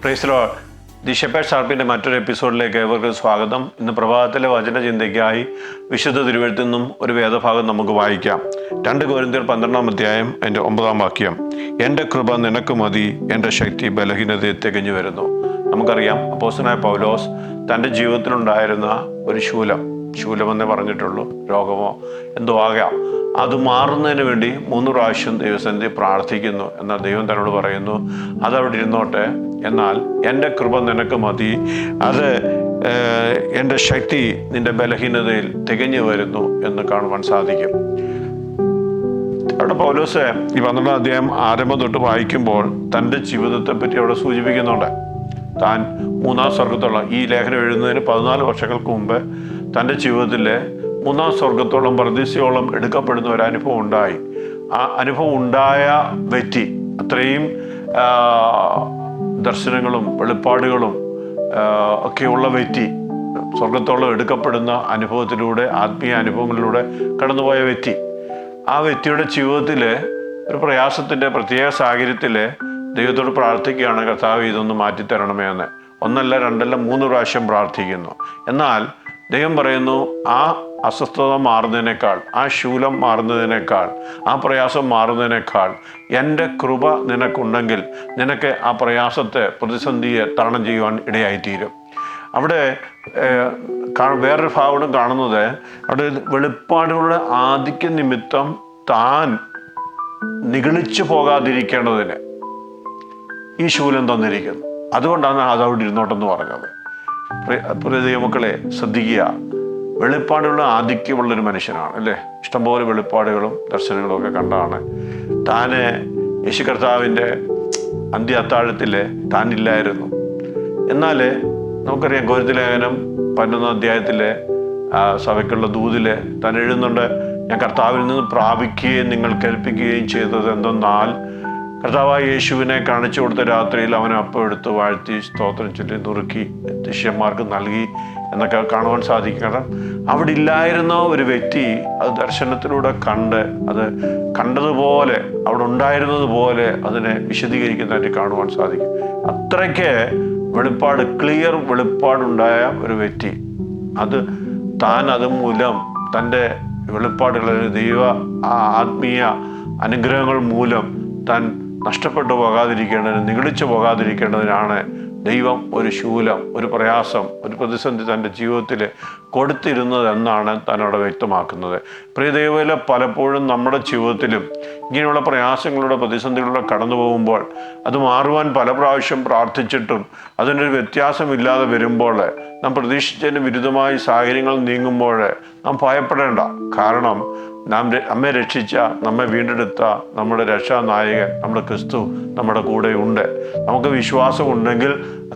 Price the Lord. The shepherd's ഹാർപ്പിൻ്റെ മറ്റൊരു എപ്പിസോഡിലേക്ക് ഏവർക്കും സ്വാഗതം. ഇന്ന് പ്രഭാതത്തിലെ വചനചിന്തയ്ക്കായി വിശുദ്ധ തിരുവെഴുത്തിൽ നിന്നും ഒരു വേദഭാഗം നമുക്ക് വായിക്കാം. 2 കൊരിന്ത്യർ 12-ാം അധ്യായം അതിൻ്റെ 9-ാം വാക്യം. എൻ്റെ കൃപ നിനക്ക് മതി, എൻ്റെ ശക്തി ബലഹീനതയെ തികഞ്ഞു വരുന്നു. നമുക്കറിയാം, അപ്പോസ്തലനായ പൗലോസ് തൻ്റെ ജീവിതത്തിലുണ്ടായിരുന്ന ഒരു ശൂലമെന്നേ പറഞ്ഞിട്ടുള്ളൂ, രോഗമോ എന്തോ ആകാം, അത് മാറുന്നതിന് വേണ്ടി 3 പ്രാവശ്യം ദൈവസന്നിധി പ്രാർത്ഥിക്കുന്നു. എന്നാൽ ദൈവം തന്നോട് പറയുന്നു, അതവിടെ ഇരുന്നോട്ടെ, എന്നാൽ എൻ്റെ കൃപ നിനക്ക് മതി, അത് എൻ്റെ ശക്തി നിൻ്റെ ബലഹീനതയിൽ തികഞ്ഞു വരുന്നു എന്ന് കാണുവാൻ സാധിക്കും. അവിടെ പൗലോസ് ഈ 12-ാം അധ്യായം ആരംഭം തൊട്ട് വായിക്കുമ്പോൾ തൻ്റെ ജീവിതത്തെ പറ്റി അവിടെ സൂചിപ്പിക്കുന്നുണ്ട്. താൻ 3-ാം സ്വർഗത്തോളം, ഈ ലേഖനം എഴുതുന്നതിന് 14 വർഷങ്ങൾക്ക് മുമ്പ് തൻ്റെ ജീവിതത്തിലെ 3-ാം സ്വർഗത്തോളം പർദീസയോളം എടുക്കപ്പെടുന്ന ഒരു അനുഭവം ഉണ്ടായി. ആ അനുഭവം ഉണ്ടായ വ്യക്തി, അത്രയും ദർശനങ്ങളും വെളിപ്പാടുകളും ഒക്കെയുള്ള വ്യക്തി, സ്വർഗത്തോളം എടുക്കപ്പെടുന്ന അനുഭവത്തിലൂടെ, ആത്മീയ അനുഭവങ്ങളിലൂടെ കടന്നുപോയ വ്യക്തി, ആ വ്യക്തിയുടെ ജീവിതത്തിൽ ഒരു പ്രയാസത്തിൻ്റെ പ്രത്യേക സാഹചര്യത്തിൽ ദൈവത്തോട് പ്രാർത്ഥിക്കുകയാണ്, കർത്താവ് ഇതൊന്ന് മാറ്റിത്തരണമേ എന്ന്. 1 അല്ല 2 അല്ല 3 പ്രാവശ്യം പ്രാർത്ഥിക്കുന്നു. എന്നാൽ ദൈവം പറയുന്നു, ആ അസ്വസ്ഥത മാറുന്നതിനേക്കാൾ, ആ ശൂലം മാറുന്നതിനേക്കാൾ, ആ പ്രയാസം മാറുന്നതിനേക്കാൾ എൻ്റെ കൃപ നിനക്കുണ്ടെങ്കിൽ നിനക്ക് ആ പ്രയാസത്തെ, പ്രതിസന്ധിയെ തരണം ചെയ്യുവാൻ ഇടയായിത്തീരും. അവിടെ വേറൊരു ഭാവം കാണുന്നത്, അവിടെ വെളിപ്പാടുകളുടെ ആധിക്യ നിമിത്തം താൻ നിഗളിച്ചു പോകാതിരിക്കേണ്ടതിന് ഈ ശൂലം തന്നിരിക്കുന്നു. അതുകൊണ്ടാണ് അതവിടെ ഇരുന്നോട്ടെന്ന് പറഞ്ഞത്. പ്രിയ ദൈവമക്കളെ, ശ്രദ്ധിക്കുക, വെളിപ്പാടുള്ള ആധിക്യമുള്ളൊരു മനുഷ്യനാണ് അല്ലേ. ഇഷ്ടംപോലെ വെളിപ്പാടുകളും ദർശനങ്ങളും ഒക്കെ കണ്ടാണ്. താന് യേശു കർത്താവിൻ്റെ അന്ത്യ അത്താഴത്തിൽ താനില്ലായിരുന്നു. എന്നാൽ നമുക്കറിയാം, കൊരിന്ത്യർ ലേഖനം 11-ാം അധ്യായത്തിലെ സഭയ്ക്കുള്ള ദൂതിൽ താൻ എഴുതുന്നുണ്ട്, ഞാൻ കർത്താവിൽ നിന്ന് പ്രാപിക്കുകയും നിങ്ങൾ കേൾപ്പിക്കുകയും ചെയ്തത് എന്തെന്നാൽ, കർത്താവായ യേശുവിനെ കാണിച്ചു കൊടുത്ത രാത്രിയിൽ അവൻ അപ്പം എടുത്ത് വാഴ്ത്തി സ്തോത്രം ചൊല്ലി നുറുക്കി ശിഷ്യന്മാർക്ക് നൽകി എന്നൊക്കെ കാണുവാൻ സാധിക്കും. കാരണം അവിടെ ഇല്ലായിരുന്ന ഒരു വ്യക്തി അത് ദർശനത്തിലൂടെ കണ്ട്, അത് കണ്ടതുപോലെ, അവിടെ ഉണ്ടായിരുന്നത് പോലെ അതിനെ വിശദീകരിക്കുന്നതായിട്ട് കാണുവാൻ സാധിക്കും. അത്രയ്ക്ക് വെളിപ്പാട്, ക്ലിയർ വെളിപ്പാടുണ്ടായ ഒരു വ്യക്തി, അത് താൻ അതുമൂലം തൻ്റെ വെളിപ്പാടുകളിൽ ദൈവ ആത്മീയ അനുഗ്രഹങ്ങൾ മൂലം താൻ നഷ്ടപ്പെട്ടു പോകാതിരിക്കേണ്ടതിന്, നിഗളിച്ചു പോകാതിരിക്കേണ്ടതിനാണ് ദൈവം ഒരു ശൂലം, ഒരു പ്രയാസം, ഒരു പ്രതിസന്ധി തൻ്റെ ജീവിതത്തിൽ കൊടുത്തിരുന്നതെന്നാണ് തന്നോട് വ്യക്തമാക്കുന്നത്. പ്രിയ ദൈവത്തിലെ പലപ്പോഴും നമ്മുടെ ജീവിതത്തിലും ഇങ്ങനെയുള്ള പ്രയാസങ്ങളുടെ, പ്രതിസന്ധികളിലൂടെ കടന്നു പോകുമ്പോൾ, അത് മാറുവാൻ പല പ്രാവശ്യം പ്രാർത്ഥിച്ചിട്ടും അതിനൊരു വ്യത്യാസമില്ലാതെ വരുമ്പോൾ, നാം പ്രതീക്ഷിച്ചതിന് വിരുദ്ധമായി സാഹചര്യങ്ങൾ നീങ്ങുമ്പോൾ നാം ഭയപ്പെടേണ്ട. കാരണം നമ്മെ രക്ഷിച്ച, നമ്മെ വീണ്ടെടുത്ത നമ്മുടെ രക്ഷാനായകൻ, നമ്മുടെ ക്രിസ്തു നമ്മുടെ കൂടെ ഉണ്ട്. നമുക്ക് വിശ്വാസമുണ്ടെങ്കിൽ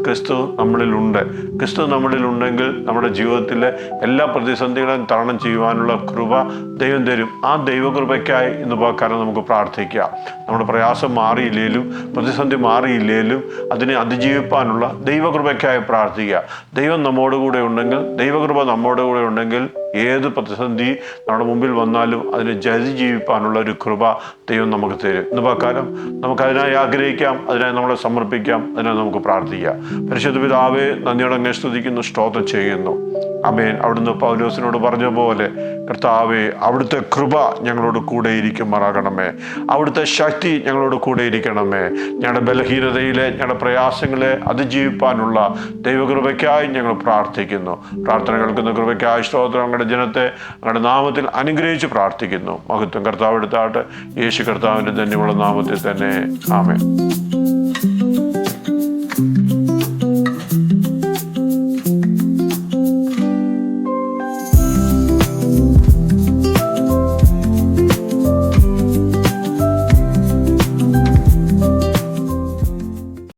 ക്രിസ്തു നമ്മളിലുണ്ട്. ക്രിസ്തു നമ്മളിലുണ്ടെങ്കിൽ നമ്മുടെ ജീവിതത്തിലെ എല്ലാ പ്രതിസന്ധികളെയും തരണം ചെയ്യുവാനുള്ള കൃപ ദൈവം തരും. ആ ദൈവകൃപയ്ക്കായി ഇന്ന് പകരം നമുക്ക് പ്രാർത്ഥിക്കാം. നമ്മുടെ പ്രയാസം മാറിയില്ലേലും, പ്രതിസന്ധി മാറിയില്ലേലും അതിനെ അതിജീവിപ്പാനുള്ള ദൈവകൃപയ്ക്കായി പ്രാർത്ഥിക്കുക. ദൈവം നമ്മോട് കൂടെ ഉണ്ടെങ്കിൽ, ദൈവകൃപ നമ്മോട് കൂടെ ഉണ്ടെങ്കിൽ ഏത് പ്രതിസന്ധി നമ്മുടെ മുമ്പിൽ വന്നാലും അതിനെ അതിജീവിപ്പാനുള്ള ഒരു കൃപ ദൈവം നമുക്ക് തരും. ഇന്ന് പകരം നമുക്കതിനായി ആഗ്രഹിക്കാം, അതിനായി നമ്മളെ സമർപ്പിക്കാം, അതിനായി നമുക്ക് പ്രാർത്ഥിക്കാം. പരിശുദ്ധ പിതാവേ, നന്ദിയോടെ അങ്ങേ സ്തുതിക്കുന്നു, സ്തോത്രം ചെയ്യുന്നു. ആമേൻ. അവിടുന്ന് പൗലോസിനോട് പറഞ്ഞ പോലെ, കർത്താവേ, അവിടുത്തെ കൃപ ഞങ്ങളോട് കൂടെ ഇരിക്കുമാറാകണമേ, അവിടുത്തെ ശക്തി ഞങ്ങളോട് കൂടെ ഇരിക്കണമേ. ഞങ്ങളുടെ ബലഹീനതയിലെ, ഞങ്ങളുടെ പ്രയാസങ്ങളെ അതിജീവിപ്പാനുള്ള ദൈവകൃപയ്ക്കായി ഞങ്ങൾ പ്രാർത്ഥിക്കുന്നു. പ്രാർത്ഥന കേൾക്കുന്ന കൃപയ്ക്കായി സ്തോത്രം. അങ്ങയുടെ ജനത്തെ അങ്ങയുടെ നാമത്തിൽ അനുഗ്രഹിച്ച് പ്രാർത്ഥിക്കുന്നു. മഹത്വം കർത്താവ് എടുത്താട്ട്, യേശു കർത്താവിൻ്റെ ധന്യമുള്ള നാമത്തിൽ തന്നെ. ആമേൻ.